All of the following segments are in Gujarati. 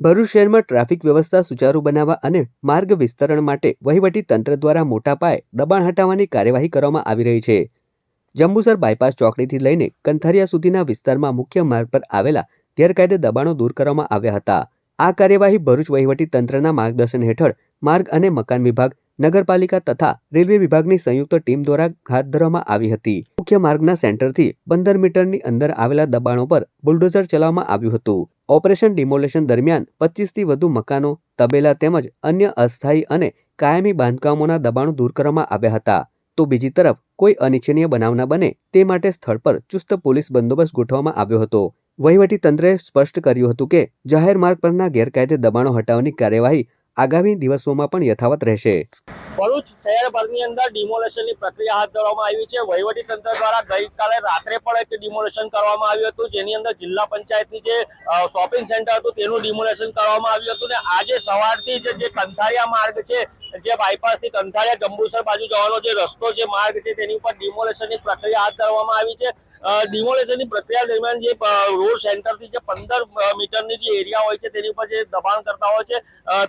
ભરૂચ શહેરમાં ટ્રાફિક વ્યવસ્થા સુચારુ બનાવવા અને માર્ગ વિસ્તરણ માટે વહીવટી તંત્ર દ્વારા મોટા પાયે દબાણ હટાવવાની કાર્યવાહી કરવામાં આવી રહી છે। જંબુસર બાયપાસ ચોકડીથી લઈને કંથારિયા સુધીના વિસ્તારમાં મુખ્ય માર્ગ પર આવેલા ગેરકાયદે દબાણો દૂર કરવામાં આવ્યા હતા। આ કાર્યવાહી ભરૂચ વહીવટી તંત્રના માર્ગદર્શન હેઠળ માર્ગ અને મકાન વિભાગ, નગરપાલિકા તથા રેલવે વિભાગની સંયુક્ત ટીમ દ્વારા હાથ ધરવામાં આવી હતી। મુખ્ય માર્ગના સેન્ટરથી 15 મીટરની અંદર આવેલા દબાણો પર બુલડોઝર ચલાવવામાં આવ્યું હતું। ઓપરેશન ડિમોલેશન દરમિયાન 25થી વધુ મકાનો, તબેલા તેમજ અન્ય અસ્થાયી અને કાયમી બાંધકામોના દબાણો દૂર કરવામાં આવ્યા હતા। તો બીજી તરફ કોઈ અનિચ્છનીય બનાવ ન બને તે માટે સ્થળ પર ચુસ્ત પોલીસ બંદોબસ્ત ગોઠવવામાં આવ્યો હતો। વહીવટી તંત્રએ સ્પષ્ટ કર્યું હતું કે જાહેર માર્ગ પરના ગેરકાયદે દબાણો હટાવવાની કાર્યવાહી આગામી દિવસોમાં પણ યથાવત રહેશે। ભરૂચ શહેરભરની અંદર ડિમોલેશનની પ્રક્રિયા હાથ ધરવામાં આવી છે। વહીવટી તંત્ર દ્વારા ગઈકાલે રાત્રે પણ એક ડિમોલેશન કરવામાં આવ્યું હતું, જેની અંદર જિલ્લા પંચાયતની જે શોપિંગ સેન્ટર હતું તેનું ડિમોલેશન કરવામાં આવ્યું હતું। ને આજે સવારથી જે કંથારિયા માર્ગ છે, જે બાયપાસથી કંથારિયા જંબુસર બાજુ જવાનો જે રસ્તો છે, માર્ગ છે, તેની ઉપર ડિમોલેશનની પ્રક્રિયા હાથ ધરવામાં આવી છે। ડિમોલેશનની પ્રક્રિયા દરમિયાન જે રોડ સેન્ટરથી જે 15 મીટરની જે એરિયા હોય છે તેની ઉપર જે દબાણ કરતા હોય છે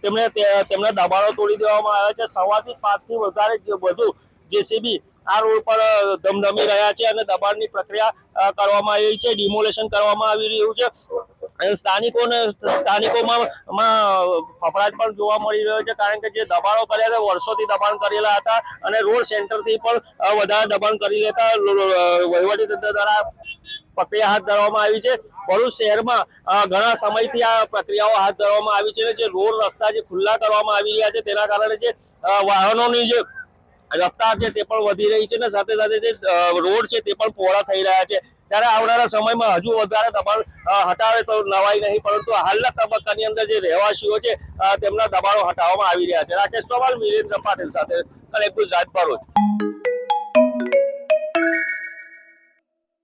તેમને દબાણો તોડી દેવામાં આવ્યા છે। સવારથી 5 થી વધુ જેસીબી આ રોડ પર ધમધમી રહ્યા છે અને દબાણની પ્રક્રિયા કરવામાં આવી છે, ડિમોલેશન કરવામાં આવી રહ્યું છે। સ્થાનિકોમાં ફફડાટ પણ જોવા મળી રહ્યો છે, કારણ કે જે દબાણો કર્યા હતા વર્ષોથી દબાણ કરેલા હતા અને રોડ સેન્ટરથી પણ વધારે દબાણ કરી લેતા વહીવટી તંત્ર દ્વારા પ્રક્રિયા હાથ ધરવામાં આવી છે। ભરૂચ શહેરમાં ઘણા સમયથી આ પ્રક્રિયાઓ હાથ ધરવામાં આવી છે। જે રોડ રસ્તા જે ખુલ્લા કરવામાં આવી રહ્યા છે તેના કારણે જે વાહનોની જે રફતાર છે તે પણ વધી રહી છે અને સાથે સાથે જે રોડ છે તે પણ પહોળા થઈ રહ્યા છે। ત્યારે આવનારા સમયમાં હજુ વધારે દબાણ હટાવે તો નવાઈ નહીં, પરંતુ હાલના તબક્કાની અંદર જે રહેવાસીઓ છે તેમના દબાણો હટાવવામાં આવી રહ્યા છે। રાકેશ ચૌહાણ, વિરેન્દ્ર પાટીલ સાથે કનેક્ટ ગુજરાત, ભરૂચ।